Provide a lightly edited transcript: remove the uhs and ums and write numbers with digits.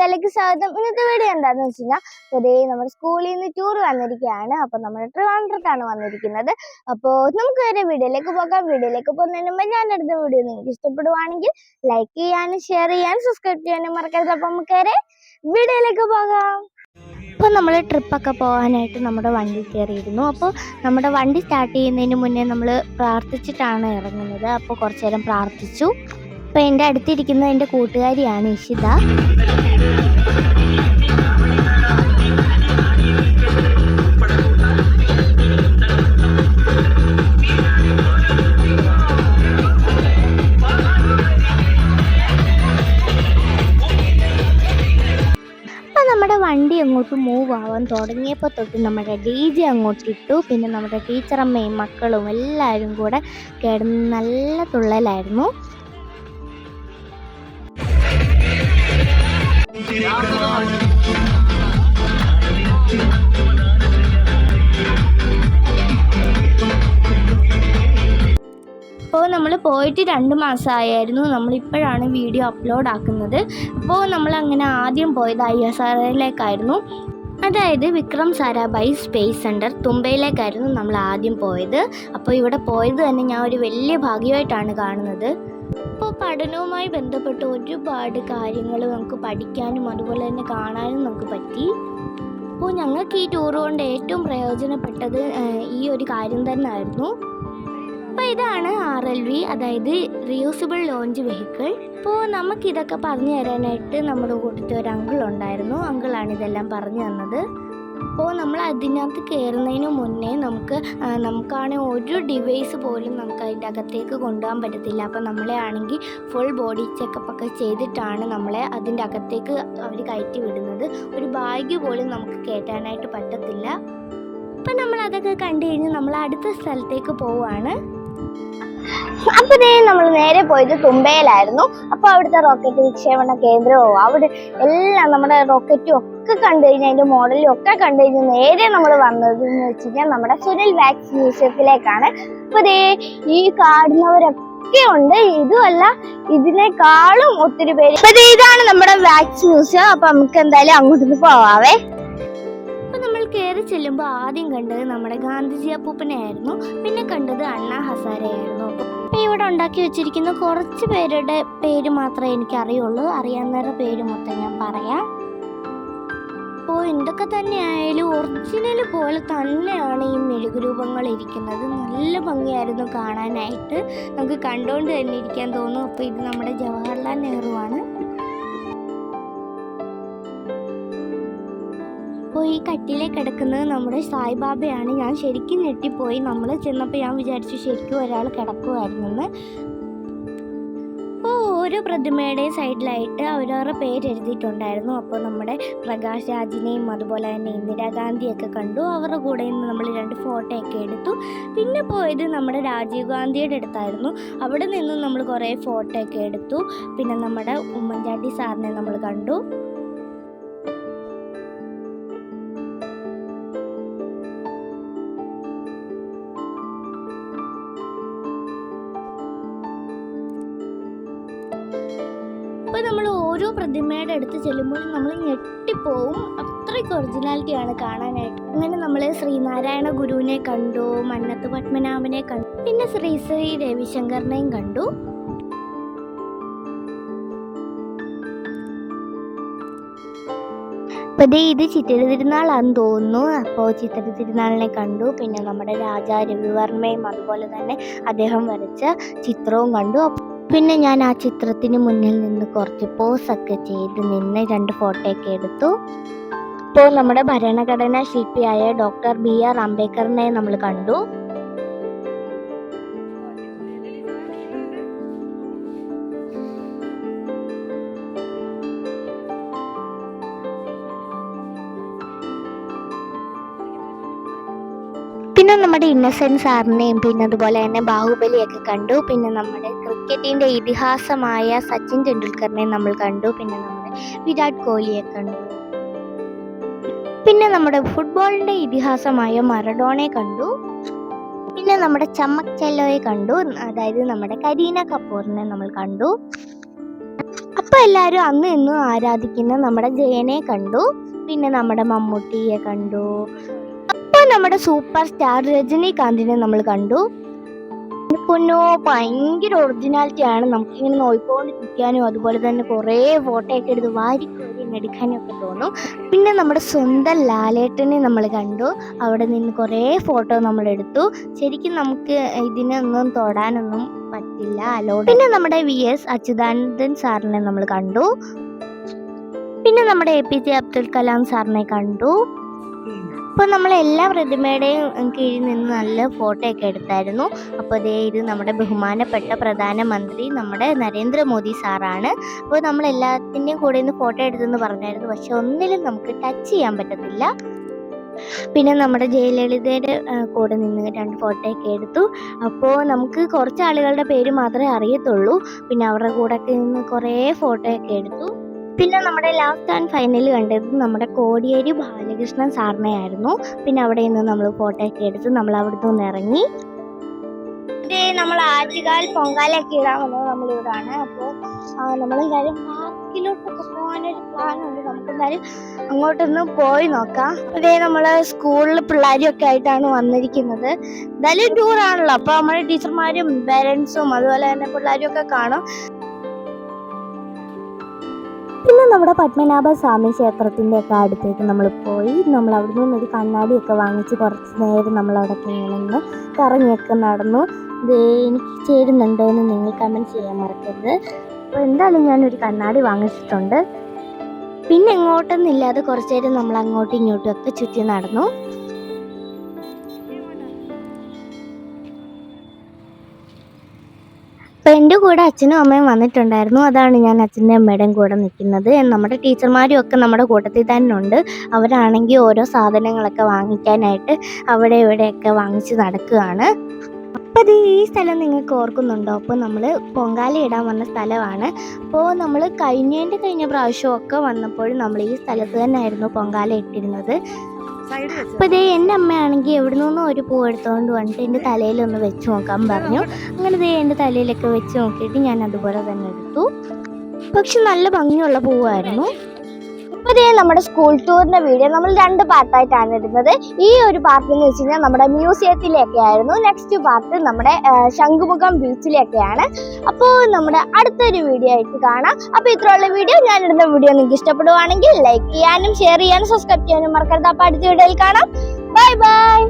ചാനലിലേക്ക് സ്വാഗതം. ഇന്നത്തെ വീഡിയോ എന്താണെന്ന് വെച്ച് കഴിഞ്ഞാൽ പൊതുവേ നമ്മുടെ സ്കൂളിൽ നിന്ന് ടൂർ വന്നിരിക്കുകയാണ്. അപ്പോൾ നമ്മൾ ട്രിവാൻഡ്രത്താണ് വന്നിരിക്കുന്നത്. അപ്പോൾ നമുക്ക് വേറെ വീഡിയോയിലേക്ക് പോകാം. വീഡിയോയിലേക്ക് പോകുന്നതിന് മുമ്പ് ഞാൻ എടുത്ത വീഡിയോ നിങ്ങൾക്ക് ഇഷ്ടപ്പെടുവാണെങ്കിൽ ലൈക്ക് ചെയ്യാനും ഷെയർ ചെയ്യാനും സബ്സ്ക്രൈബ് ചെയ്യാനും മറക്കരുത്. അപ്പോൾ നമുക്ക് വേറെ വീഡിയോയിലേക്ക് പോകാം. അപ്പോൾ നമ്മൾ ട്രിപ്പൊക്കെ പോകാനായിട്ട് നമ്മുടെ വണ്ടി കയറിയിരുന്നു. അപ്പോൾ നമ്മുടെ വണ്ടി സ്റ്റാർട്ട് ചെയ്യുന്നതിന് മുന്നേ നമ്മൾ പ്രാർത്ഥിച്ചിട്ടാണ് ഇറങ്ങുന്നത്. അപ്പോൾ കുറച്ച് നേരം പ്രാർത്ഥിച്ചു. അപ്പോൾ എൻ്റെ അടുത്തിരിക്കുന്നത് എൻ്റെ കൂട്ടുകാരിയാണ് ഇഷിത. നമ്മുടെ വണ്ടി അങ്ങോട്ട് മൂവ് ആവാൻ തുടങ്ങിയപ്പോൾ തൊട്ട് നമ്മുടെ DJ അങ്ങോട്ട് ഇട്ടു. പിന്നെ നമ്മുടെ ടീച്ചറമ്മയും മക്കളും എല്ലാവരും കൂടെ കിടന്ന് നല്ല തുള്ളലായിരുന്നു. അപ്പോൾ നമ്മൾ പോയിട്ട് 2 മാസമായിരുന്നു. നമ്മളിപ്പോഴാണ് വീഡിയോ അപ്ലോഡ് ആക്കുന്നത്. അപ്പോൾ നമ്മളങ്ങനെ ആദ്യം പോയത് ISROയിലേക്കായിരുന്നു. അതായത് വിക്രം സാരാഭായ് സ്പേസ് സെൻറ്റർ തുമ്പയിലേക്കായിരുന്നു നമ്മൾ ആദ്യം പോയത്. അപ്പോൾ ഇവിടെ പോയത് തന്നെ ഞാൻ ഒരു വലിയ ഭാഗ്യമായിട്ടാണ് കാണുന്നത്. അപ്പോൾ പഠനവുമായി ബന്ധപ്പെട്ട് ഒരുപാട് കാര്യങ്ങൾ നമുക്ക് പഠിക്കാനും അതുപോലെ തന്നെ കാണാനും നമുക്ക് പറ്റി. അപ്പോൾ ഞങ്ങൾക്ക് ഈ ടൂർ കൊണ്ട് ഏറ്റവും പ്രയോജനപ്പെട്ടത് ഈ ഒരു കാര്യം തന്നെ ആയിരുന്നു. അപ്പോൾ ഇതാണ് RLV, അതായത് റിയൂസിബിൾ ലോഞ്ച് വെഹിക്കിൾ. അപ്പോൾ നമുക്കിതൊക്കെ പറഞ്ഞു തരാനായിട്ട് നമ്മുടെ കൂട്ടത്തിൽ ഒരു അങ്കിൾ ഉണ്ടായിരുന്നു. അങ്കിളാണ് ഇതെല്ലാം പറഞ്ഞു തന്നത്. അപ്പോൾ നമ്മൾ അതിനകത്ത് കയറുന്നതിന് മുന്നേ നമുക്കാണെങ്കിൽ ഒരു ഡിവൈസ് പോലും നമുക്ക് അതിൻ്റെ അകത്തേക്ക് കൊണ്ടുപോകാൻ പറ്റത്തില്ല. അപ്പോൾ നമ്മളെ ആണെങ്കിൽ ഫുൾ ബോഡി ചെക്കപ്പൊക്കെ ചെയ്തിട്ടാണ് നമ്മളെ അതിൻ്റെ അകത്തേക്ക് അവർ കയറ്റി വിടുന്നത്. ഒരു ബാഗ് പോലും നമുക്ക് കയറ്റാനായിട്ട് പറ്റത്തില്ല. അപ്പം നമ്മൾ അതൊക്കെ കണ്ടു കഴിഞ്ഞ് നമ്മൾ അടുത്ത സ്ഥലത്തേക്ക് പോവുകയാണ്. അപ്പോൾ നമ്മൾ നേരെ പോയത് തുമ്പയിലായിരുന്നു. അപ്പോൾ അവിടുത്തെ റോക്കറ്റ് വിക്ഷേപണ കേന്ദ്രവും അവിടെ എല്ലാം നമ്മുടെ റോക്കറ്റും ഒക്കെ കണ്ടു കഴിഞ്ഞാൽ അതിൻ്റെ മോഡലും ഒക്കെ കണ്ടു കഴിഞ്ഞാൽ നേരെ നമ്മൾ വന്നതെന്ന് വെച്ച് കഴിഞ്ഞാൽ നമ്മുടെ സുനിൽ വാക്സ് മ്യൂസിയത്തിലേക്കാണ്. അപ്പോൾ ഈ കാണുന്നവരൊക്കെ ഉണ്ട്. ഇതുമല്ല, ഇതിനേക്കാളും ഒത്തിരി പേര്. അപ്പോൾ ഇതാണ് നമ്മുടെ വാക്സ് മ്യൂസിയം. അപ്പോൾ നമുക്ക് എന്തായാലും അങ്ങോട്ടൊന്ന് പോവാവേ. കയറി ചെല്ലുമ്പോൾ ആദ്യം കണ്ടത് നമ്മുടെ ഗാന്ധിജി അപ്പൂപ്പനെയായിരുന്നു. പിന്നെ കണ്ടത് അണ്ണാ ഹസാരെയായിരുന്നു. അപ്പോൾ ഇവിടെ ഉണ്ടാക്കി വെച്ചിരിക്കുന്ന കുറച്ച് പേരുടെ പേര് മാത്രമേ എനിക്കറിയുള്ളൂ. അറിയാവുന്നവരുടെ പേര് മൊത്തം ഞാൻ പറയാം. അപ്പോൾ എന്തൊക്കെ തന്നെയായാലും ഒറിജിനൽ പോലെ തന്നെയാണ് ഈ മെഴുകുരൂപങ്ങൾ ഇരിക്കുന്നത്. നല്ല ഭംഗിയായിരുന്നു കാണാനായിട്ട്. നമുക്ക് കണ്ടുകൊണ്ട് തന്നെ ഇരിക്കാൻ തോന്നും. അപ്പോൾ ഇത് നമ്മുടെ ജവഹർലാൽ നെഹ്റു ആണ്. അപ്പോൾ ഈ കട്ടിലേക്ക് കിടക്കുന്നത് നമ്മുടെ സായിബാബയാണ്. ഞാൻ ശരിക്കും ഞെട്ടിപ്പോയി. നമ്മൾ ചെന്നപ്പോൾ ഞാൻ വിചാരിച്ചു ശരിക്കും ഒരാൾ കിടക്കുമായിരുന്നെന്ന്. അപ്പോൾ ഓരോ പ്രതിമയുടെയും സൈഡിലായിട്ട് അവരവരുടെ പേര് എഴുതിയിട്ടുണ്ടായിരുന്നു. അപ്പോൾ നമ്മുടെ പ്രകാശ് രാജിനെയും അതുപോലെ തന്നെ ഇന്ദിരാഗാന്ധിയൊക്കെ കണ്ടു. അവരുടെ കൂടെ നിന്ന് നമ്മൾ 2 ഫോട്ടോയൊക്കെ എടുത്തു. പിന്നെ പോയത് നമ്മുടെ രാജീവ് ഗാന്ധിയുടെ അടുത്തായിരുന്നു. അവിടെ നിന്നും നമ്മൾ കുറേ ഫോട്ടോയൊക്കെ എടുത്തു. പിന്നെ നമ്മുടെ ഉമ്മൻചാണ്ടി സാറിനെ നമ്മൾ കണ്ടു. അപ്പോൾ നമ്മൾ ഓരോ പ്രതിമയുടെ അടുത്ത് ചെല്ലുമ്പോഴും നമ്മൾ ഞെട്ടിപ്പോവും. അത്രയ്ക്ക് ഒറിജിനാലിറ്റിയാണ് കാണാനായിട്ട്. അങ്ങനെ നമ്മൾ ശ്രീനാരായണ ഗുരുവിനെ കണ്ടു, മന്നത്ത് പത്മനാഭനെ കണ്ടു, പിന്നെ ശ്രീ രവിശങ്കറിനെയും കണ്ടു. അപ്പോൾ ഇത് ചിത്തിര തിരുനാളാണെന്ന് തോന്നുന്നു. അപ്പോൾ ചിത്തിര തിരുനാളിനെ കണ്ടു. പിന്നെ നമ്മുടെ രാജാ രവിവർമ്മയും അതുപോലെ തന്നെ അദ്ദേഹം വരച്ച ചിത്രവും കണ്ടു. പിന്നെ ഞാൻ ആ ചിത്രത്തിന് മുന്നിൽ നിന്ന് കുറച്ച് പോസൊക്കെ ചെയ്ത് നിന്ന് 2 ഫോട്ടോയൊക്കെ എടുത്തു. അപ്പോൾ നമ്മുടെ ഭരണഘടനാ ശില്പിയായ ഡോക്ടർ BR അംബേദ്കറിനെ നമ്മൾ കണ്ടു. പിന്നെ നമ്മുടെ ഇന്നസെന്റ് സാറിനെയും പിന്നെ അതുപോലെ തന്നെ ബാഹുബലിയൊക്കെ കണ്ടു. പിന്നെ നമ്മുടെ ക്രിക്കറ്റിൻ്റെ ഇതിഹാസമായ സച്ചിൻ ടെണ്ടുൽക്കറിനെ നമ്മൾ കണ്ടു. പിന്നെ നമ്മുടെ വിരാട് കോഹ്ലിയെ കണ്ടു. പിന്നെ നമ്മുടെ ഫുട്ബോളിൻ്റെ ഇതിഹാസമായ മറഡോണയെ കണ്ടു. പിന്നെ നമ്മുടെ ചമ്മക് ചലോയെ കണ്ടു, അതായത് നമ്മുടെ കരീന കപൂറിനെ നമ്മൾ കണ്ടു. അപ്പോൾ എല്ലാവരും അന്ന് ഇന്നും ആരാധിക്കുന്ന നമ്മുടെ ജയനെ കണ്ടു, പിന്നെ നമ്മുടെ മമ്മൂട്ടിയെ കണ്ടു, അപ്പോൾ നമ്മുടെ സൂപ്പർ സ്റ്റാർ രജനീകാന്തിനെ നമ്മൾ കണ്ടു. പൊന്നോ, ഭയങ്കര ഒറിജിനാലിറ്റിയാണ്. നമുക്കിങ്ങനെ നോക്കിക്കൊണ്ടിരിക്കാനും അതുപോലെ തന്നെ കുറേ ഫോട്ടോ ഒക്കെ എടുത്ത് വാരിക്കോരി എടുക്കാനും ഒക്കെ തോന്നും. പിന്നെ നമ്മുടെ സ്വന്തം ലാലേട്ടനെ നമ്മൾ കണ്ടു. അവിടെ നിന്ന് കുറേ ഫോട്ടോ നമ്മൾ എടുത്തു. ശരിക്കും നമുക്ക് ഇതിനൊന്നും തൊടാനൊന്നും പറ്റില്ല, അലോഡ്. പിന്നെ നമ്മുടെ VS അച്യുതാനന്ദൻ സാറിനെ നമ്മൾ കണ്ടു. പിന്നെ നമ്മുടെ APJ അബ്ദുൽ കലാം സാറിനെ കണ്ടു. അപ്പോൾ നമ്മൾ എല്ലാ പ്രതിമയുടെയും കീഴിൽ നിന്ന് നല്ല ഫോട്ടോ ഒക്കെ എടുത്തായിരുന്നു. അപ്പോൾ ഇത് നമ്മുടെ ബഹുമാനപ്പെട്ട പ്രധാനമന്ത്രി നമ്മുടെ നരേന്ദ്രമോദി സാറാണ്. അപ്പോൾ നമ്മൾ എല്ലാത്തിൻ്റെയും കൂടെ നിന്ന് ഫോട്ടോ എടുത്തെന്ന് പറഞ്ഞായിരുന്നു, പക്ഷെ ഒന്നിലും നമുക്ക് ടച്ച് ചെയ്യാൻ പറ്റത്തില്ല. പിന്നെ നമ്മുടെ ജയലളിതയുടെ കൂടെ നിന്ന് 2 ഫോട്ടോ ഒക്കെ എടുത്തു. അപ്പോൾ നമുക്ക് കുറച്ച് ആളുകളുടെ പേര് മാത്രമേ അറിയത്തുള്ളൂ. പിന്നെ അവരുടെ കൂടെ ഒക്കെ നിന്ന് കുറേ ഫോട്ടോ ഒക്കെ എടുത്തു. പിന്നെ നമ്മുടെ ലാസ്റ്റ് ആൻഡ് ഫൈനൽ കണ്ടത് നമ്മുടെ കോടിയേരി ബാലകൃഷ്ണൻ സാറിനെ ആയിരുന്നു. പിന്നെ അവിടെ നിന്ന് നമ്മൾ ഫോട്ടോ ഒക്കെ എടുത്ത് നമ്മൾ അവിടുന്ന് നിന്ന് ഇറങ്ങി. നമ്മൾ ആറ്റുകാൽ പൊങ്കാലൊക്കെ ഇടാൻ വന്നത് നമ്മളിവിടാണ്. അപ്പോൾ നമ്മളെന്തായാലും പാർക്കിലോട്ടൊക്കെ പോകാനൊരു പ്ലാനുണ്ട്. നമുക്കെന്തായാലും അങ്ങോട്ടൊന്ന് പോയി നോക്കാം. നമ്മൾ സ്കൂളിൽ പിള്ളേരും ഒക്കെ ആയിട്ടാണ് വന്നിരിക്കുന്നത്. എന്തായാലും ടൂറാണല്ലോ, അപ്പോൾ നമ്മുടെ ടീച്ചർമാരും പേരൻസും അതുപോലെ തന്നെ പിള്ളേരും ഒക്കെ കാണും. പിന്നെ നമ്മുടെ പത്മനാഭ സ്വാമി ക്ഷേത്രത്തിൻ്റെ ഒക്കെ അടുത്തേക്ക് നമ്മൾ പോയി. നമ്മൾ അവിടെ നിന്നൊരു കണ്ണാടിയൊക്കെ വാങ്ങിച്ച് കുറച്ച് നേരം നമ്മളവിടെ നിന്ന് കറങ്ങിയൊക്കെ നടന്നു. എനിക്ക് ചേരുന്നുണ്ടോ എന്ന് നിങ്ങൾ കമൻറ്റ് ചെയ്യാൻ മറക്കരുത്. അപ്പോൾ എന്തായാലും ഞാനൊരു കണ്ണാടി വാങ്ങിച്ചിട്ടുണ്ട്. പിന്നെ എങ്ങോട്ടൊന്നുമില്ലാതെ കുറച്ച് നേരം നമ്മൾ അങ്ങോട്ടും ഇങ്ങോട്ടും ഒക്കെ ചുറ്റി നടന്നു. അപ്പോൾ എൻ്റെ കൂടെ അച്ഛനും അമ്മയും വന്നിട്ടുണ്ടായിരുന്നു. അതാണ് ഞാൻ അച്ഛൻ്റെ അമ്മയുടെയും കൂടെ നിൽക്കുന്നത്. നമ്മുടെ ടീച്ചർമാരും ഒക്കെ നമ്മുടെ കൂട്ടത്തിൽ തന്നെ ഉണ്ട്. അവരാണെങ്കിൽ ഓരോ സാധനങ്ങളൊക്കെ വാങ്ങിക്കാനായിട്ട് അവിടെ ഇവിടെയൊക്കെ വാങ്ങിച്ച് നടക്കുകയാണ്. അപ്പോൾ ഈ സ്ഥലം നിങ്ങൾക്ക് ഓർക്കുന്നുണ്ടോ? അപ്പോൾ നമ്മൾ പൊങ്കാല ഇടാൻ വന്ന സ്ഥലമാണ്. അപ്പോൾ നമ്മൾ കഴിഞ്ഞ പ്രാവശ്യമൊക്കെ വന്നപ്പോഴും നമ്മൾ ഈ സ്ഥലത്ത് തന്നെയായിരുന്നു പൊങ്കാല ഇട്ടിരുന്നത്. അപ്പോൾ എൻ്റെ അമ്മയാണെങ്കിൽ എവിടെ നിന്നും ഒരു പൂ എടുത്തുകൊണ്ട് വന്നിട്ട് എൻ്റെ തലയിലൊന്ന് വെച്ച് നോക്കാൻ പറഞ്ഞു. അങ്ങനെ എൻ്റെ തലയിലൊക്കെ വെച്ച് നോക്കിയിട്ട് ഞാൻ അതുപോലെ തന്നെ എടുത്തു. പക്ഷെ നല്ല ഭംഗിയുള്ള പൂവായിരുന്നു. അപ്പോൾ നമ്മുടെ സ്കൂൾ ടൂറിൻ്റെ വീഡിയോ നമ്മൾ 2 പാർട്ടായിട്ടാണ് ഇടുന്നത്. ഈ ഒരു പാർട്ട് എന്ന് വെച്ച് കഴിഞ്ഞാൽ നമ്മുടെ മ്യൂസിയത്തിലേക്ക് ആയിരുന്നു. നെക്സ്റ്റ് പാർട്ട് നമ്മുടെ ശംഖുമുഖം ബീച്ചിലേക്കാണ്. അപ്പോൾ നമ്മുടെ അടുത്തൊരു വീഡിയോ ആയിട്ട് കാണാം. അപ്പോൾ ഇത്രയുള്ള വീഡിയോ, ഞാനിടുന്ന വീഡിയോ നിങ്ങൾക്ക് ഇഷ്ടപ്പെടുവാണെങ്കിൽ ലൈക്ക് ചെയ്യാനും ഷെയർ ചെയ്യാനും സബ്സ്ക്രൈബ് ചെയ്യാനും മറക്കരുത്. അപ്പോൾ അടുത്ത വീഡിയോയിൽ കാണാം. Bye bye.